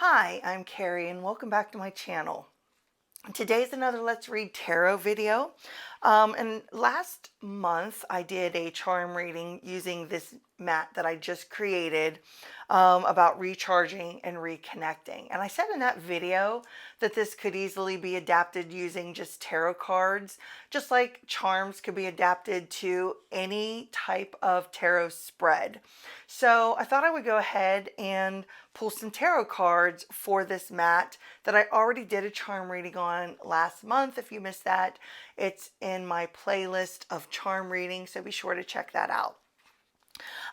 Hi, I'm Carrie and welcome back to my channel. Today's another Let's Read Tarot video. And last month I did a charm reading using this mat that I just created about recharging and reconnecting. And I said in that video that this could easily be adapted using just tarot cards, just like charms could be adapted to any type of tarot spread. So I thought I would go ahead and pull some tarot cards for this mat that I already did a charm reading on last month. If you missed that, it's in my playlist of charm readings, so be sure to check that out.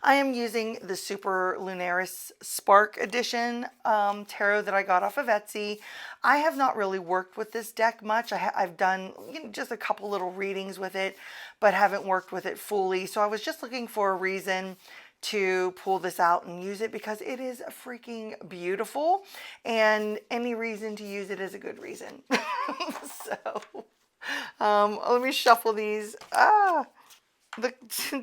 I am using the Superlunaris Spark edition tarot that I got off of Etsy. I have not really worked with this deck much. I've done just a couple little readings with it, but haven't worked with it fully. So I was just looking for a reason to pull this out and use it because it is freaking beautiful, and any reason to use it is a good reason. So let me shuffle these. The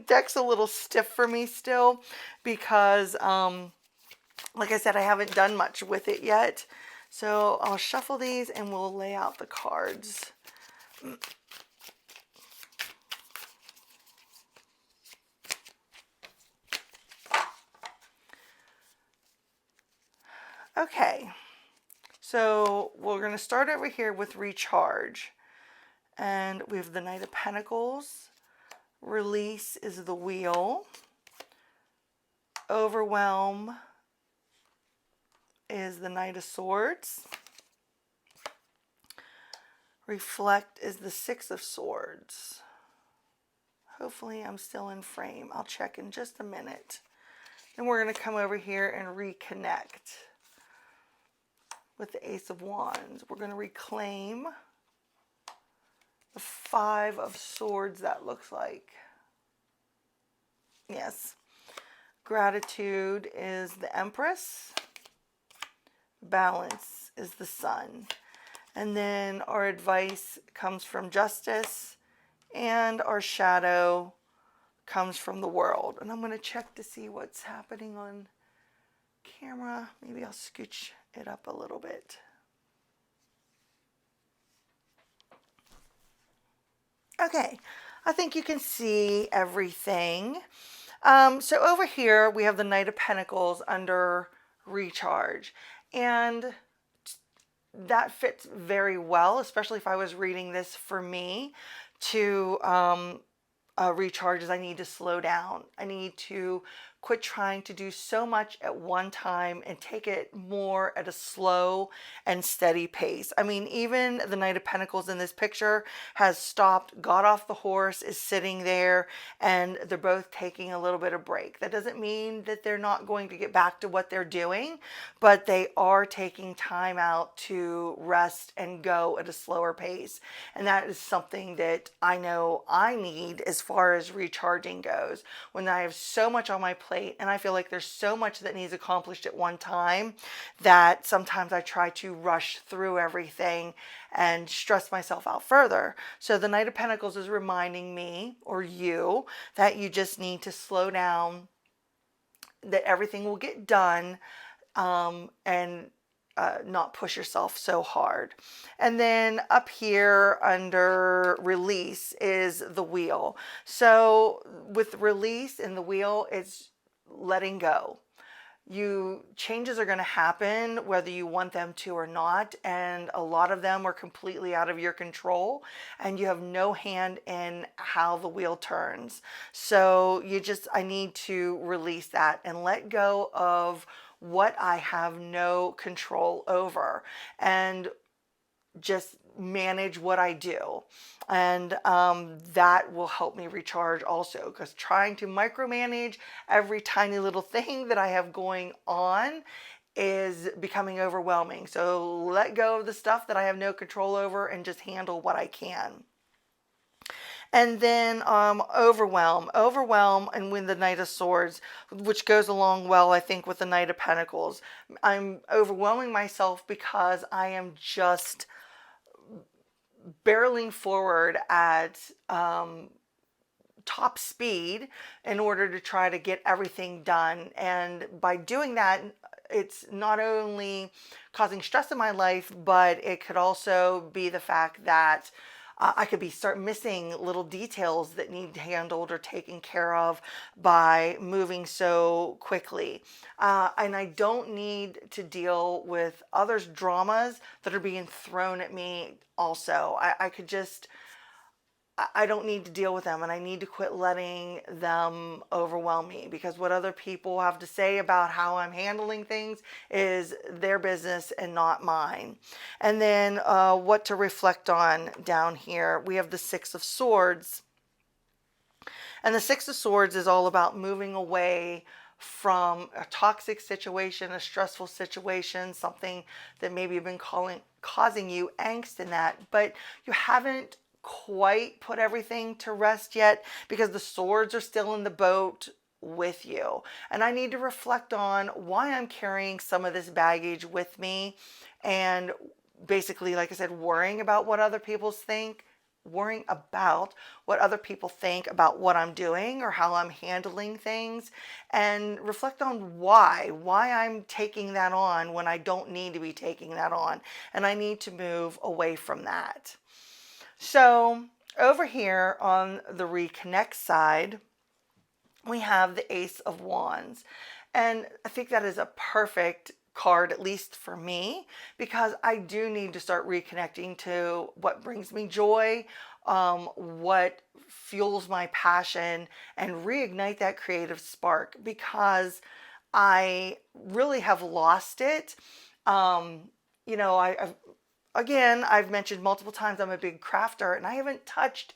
deck's a little stiff for me still because like I said, I haven't done much with it yet. So I'll shuffle these and we'll lay out the cards. Okay, so we're going to start over here with recharge. And we have the Knight of Pentacles. Release is the Wheel. Overwhelm is the Knight of Swords. Reflect is the Six of Swords. Hopefully I'm still in frame. I'll check in just a minute. Then we're going to come over here and reconnect with the Ace of Wands. We're going to reclaim the Five of Swords, that looks like. Yes. Gratitude is the Empress. Balance is the Sun. And then our advice comes from Justice, and our shadow comes from the World. And I'm going to check to see what's happening on camera. Maybe I'll scooch it up a little bit. Okay, I think you can see everything. So over here we have the Knight of Pentacles under recharge, and that fits very well, especially if I was reading this for me to recharge, is I need to slow down. I need to quit trying to do so much at one time and take it more at a slow and steady pace. I mean, even the Knight of Pentacles in this picture has stopped, got off the horse, is sitting there, and they're both taking a little bit of break. That doesn't mean that they're not going to get back to what they're doing, but they are taking time out to rest and go at a slower pace. And that is something that I know I need as far as recharging goes. When I have so much on my plate and I feel like there's so much that needs accomplished at one time that sometimes I try to rush through everything and stress myself out further. So the Knight of Pentacles is reminding me, or you, that you just need to slow down, that everything will get done, and not push yourself so hard. And then up here under release is the Wheel. So with release and the Wheel, it's letting go. Changes are going to happen whether you want them to or not, and a lot of them are completely out of your control, and you have no hand in how the wheel turns. So I need to release that and let go of what I have no control over, and just manage what I do. And that will help me recharge also, because trying to micromanage every tiny little thing that I have going on is becoming overwhelming. So let go of the stuff that I have no control over and just handle what I can. And then overwhelm, and with the Knight of Swords, which goes along well, I think, with the Knight of Pentacles. I'm overwhelming myself because I am just barreling forward at top speed in order to try to get everything done. And by doing that, it's not only causing stress in my life, but it could also be the fact that I could start missing little details that need handled or taken care of by moving so quickly. And I don't need to deal with others' dramas that are being thrown at me also. I could just, I don't need to deal with them, and I need to quit letting them overwhelm me, because what other people have to say about how I'm handling things is their business and not mine. And then what to reflect on down here, we have the Six of Swords. And the Six of Swords is all about moving away from a toxic situation, a stressful situation, something that maybe have been causing you angst in that, but you haven't quite put everything to rest yet, because the swords are still in the boat with you. And I need to reflect on why I'm carrying some of this baggage with me, and basically, like I said, worrying about what other people think, worrying about what other people think about what I'm doing or how I'm handling things, and reflect on why I'm taking that on when I don't need to be taking that on, and I need to move away from that. So over here on the reconnect side, we have the Ace of Wands. And I think that is a perfect card, at least for me, because I do need to start reconnecting to what brings me joy, what fuels my passion, and reignite that creative spark, because I really have lost it. I've mentioned multiple times I'm a big crafter, and I haven't touched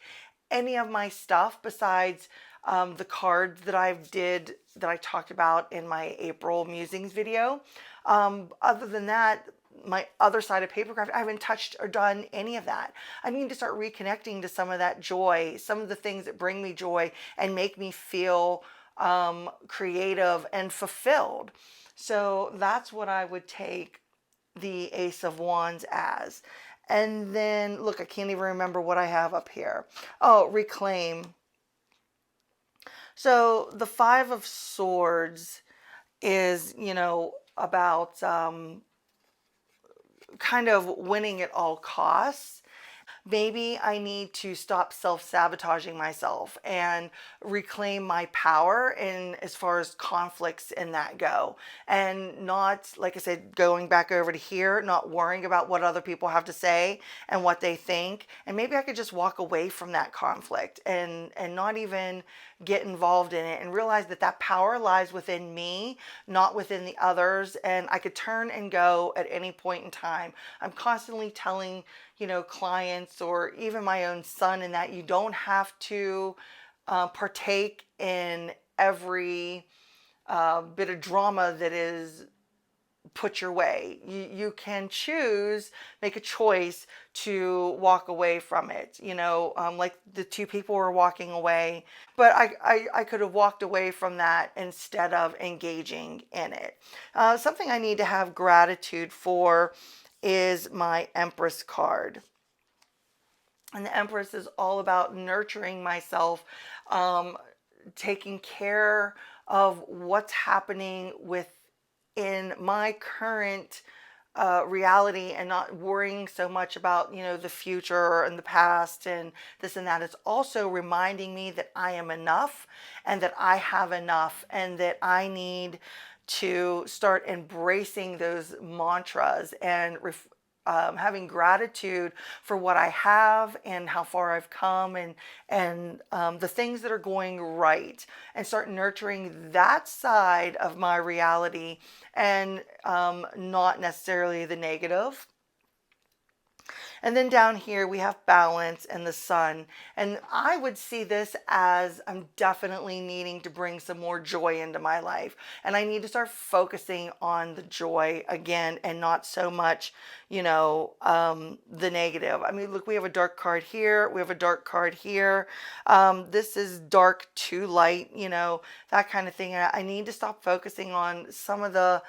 any of my stuff besides the cards that I talked about in my April musings video. Other than that, my other side of papercraft, I haven't touched or done any of that. I need to start reconnecting to some of that joy, some of the things that bring me joy and make me feel creative and fulfilled. So that's what I would take the Ace of Wands as. And then, look, I can't even remember what I have up here. Oh, reclaim. So the Five of Swords is, about kind of winning at all costs. Maybe I need to stop self-sabotaging myself and reclaim my power in as far as conflicts in that go, and not, like I said, going back over to here, not worrying about what other people have to say and what they think. And maybe I could just walk away from that conflict and not even get involved in it, and realize that that power lies within me, not within the others, and I could turn and go at any point in time. I'm constantly telling clients, or even my own son, in that you don't have to partake in every bit of drama that is put your way. You can choose, make a choice to walk away from it. Like the two people were walking away, but I could have walked away from that instead of engaging in it. Something I need to have gratitude for is my Empress card. And the Empress is all about nurturing myself, taking care of what's happening within my current reality, and not worrying so much about the future and the past and this and that. It's also reminding me that I am enough, and that I have enough, and that I need to start embracing those mantras and having gratitude for what I have and how far I've come, and the things that are going right, and start nurturing that side of my reality, and not necessarily the negative. And then down here we have balance and the sun. And I would see this as I'm definitely needing to bring some more joy into my life. And I need to start focusing on the joy again, and not so much, the negative. I mean, look, we have a dark card here. We have a dark card here. This is dark to light, that kind of thing. I need to stop focusing on some of the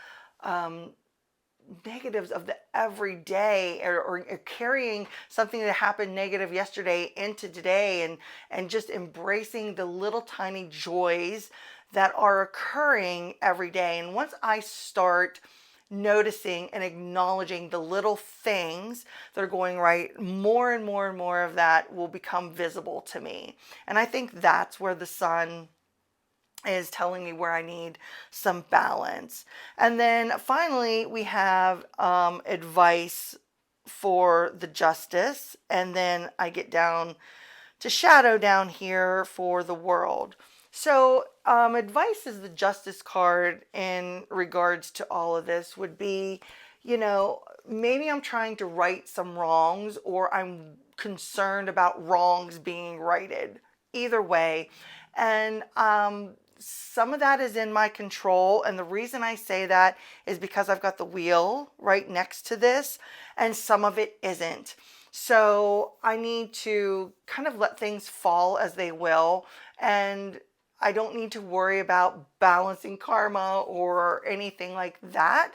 negatives of the everyday, or carrying something that happened negative yesterday into today, and just embracing the little tiny joys that are occurring every day. And once I start noticing and acknowledging the little things that are going right, more and more and more of that will become visible to me. And I think that's where the sun is telling me where I need some balance. And then finally, we have advice for the justice. And then I get down to shadow down here for the world. So advice is the justice card in regards to all of this would be, maybe I'm trying to right some wrongs, or I'm concerned about wrongs being righted. Either way. And some of that is in my control. And the reason I say that is because I've got the wheel right next to this, and some of it isn't. So I need to kind of let things fall as they will. And I don't need to worry about balancing karma or anything like that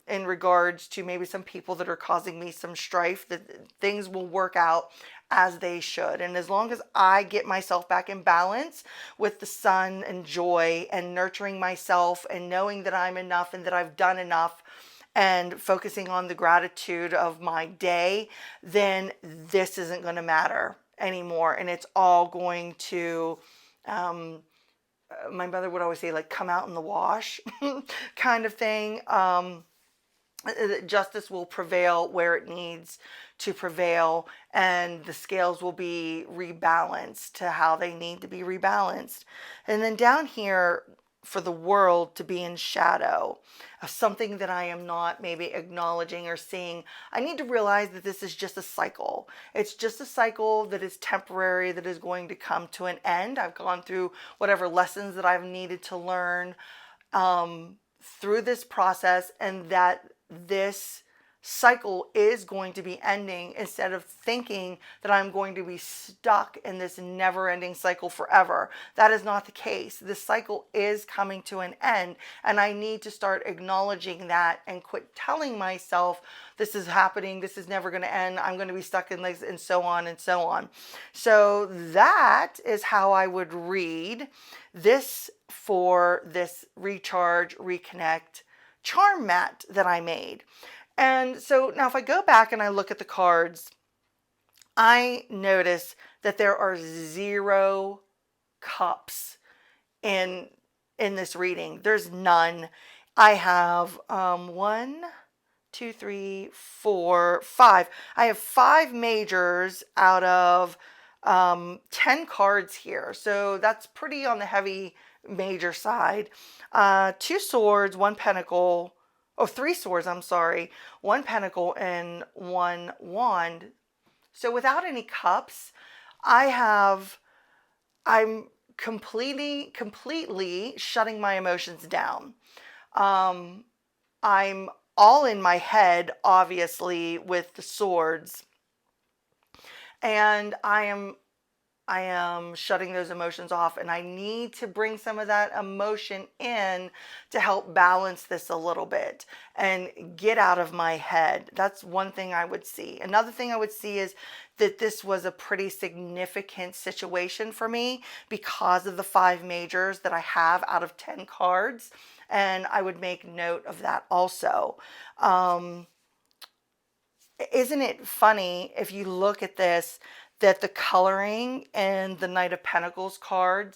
in regards to maybe some people that are causing me some strife. That things will work out as they should. And as long as I get myself back in balance with the sun and joy and nurturing myself and knowing that I'm enough and that I've done enough and focusing on the gratitude of my day, then this isn't going to matter anymore. And it's all going to, my mother would always say, like, come out in the wash kind of thing. Justice will prevail where it needs to prevail, and the scales will be rebalanced to how they need to be rebalanced. And then down here, for the world to be in shadow of something that I am not maybe acknowledging or seeing, I need to realize that this is just a cycle. It's just a cycle that is temporary, that is going to come to an end. I've gone through whatever lessons that I've needed to learn through this process, and that this cycle is going to be ending, instead of thinking that I'm going to be stuck in this never-ending cycle forever. That is not the case. This cycle is coming to an end, and I need to start acknowledging that and quit telling myself this is happening, this is never going to end, I'm going to be stuck in this, and so on and so on. So that is how I would read this for this recharge, reconnect charm mat that I made. And so now if I go back and I look at the cards, I notice that there are 0 cups in this reading. There's none. I have 1, 2, 3, 4, 5. I have 5 majors out of 10 cards here. So that's pretty on the heavy major side. 2 swords, 1 pentacle. 3 swords, I'm sorry, 1 pentacle and 1 wand. So without any cups, I'm completely shutting my emotions down. I'm all in my head, obviously, with the swords. And I am shutting those emotions off, and I need to bring some of that emotion in to help balance this a little bit and get out of my head. That's one thing I would see. Another thing I would see is that this was a pretty significant situation for me because of the 5 majors that I have out of 10 cards, and I would make note of that also. Isn't it funny if you look at this, that the coloring in the Knight of Pentacles cards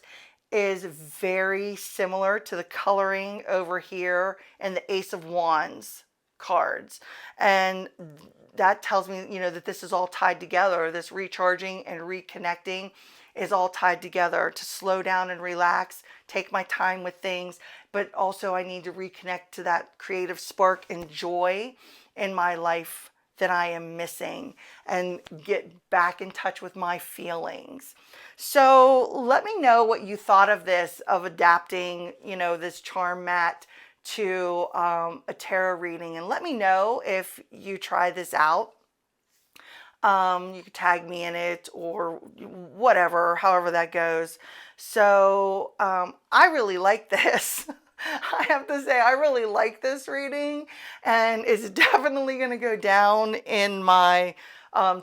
is very similar to the coloring over here in the Ace of Wands cards. And that tells me, that this is all tied together. This recharging and reconnecting is all tied together to slow down and relax, take my time with things, but also I need to reconnect to that creative spark and joy in my life that I am missing, and get back in touch with my feelings. So let me know what you thought of this, of adapting, this charm mat to a tarot reading, and let me know if you try this out. You could tag me in it or whatever, however that goes. So I really like this. I have to say, I really like this reading, and it's definitely going to go down in my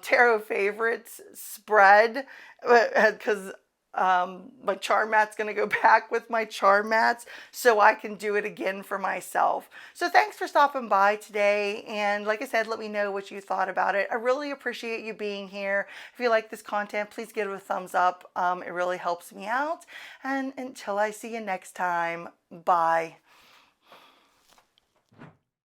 tarot favorites spread, because My charm mat's going to go back with my charm mats so I can do it again for myself. So thanks for stopping by today. And like I said, let me know what you thought about it. I really appreciate you being here. If you like this content, please give it a thumbs up. It really helps me out. And until I see you next time, bye.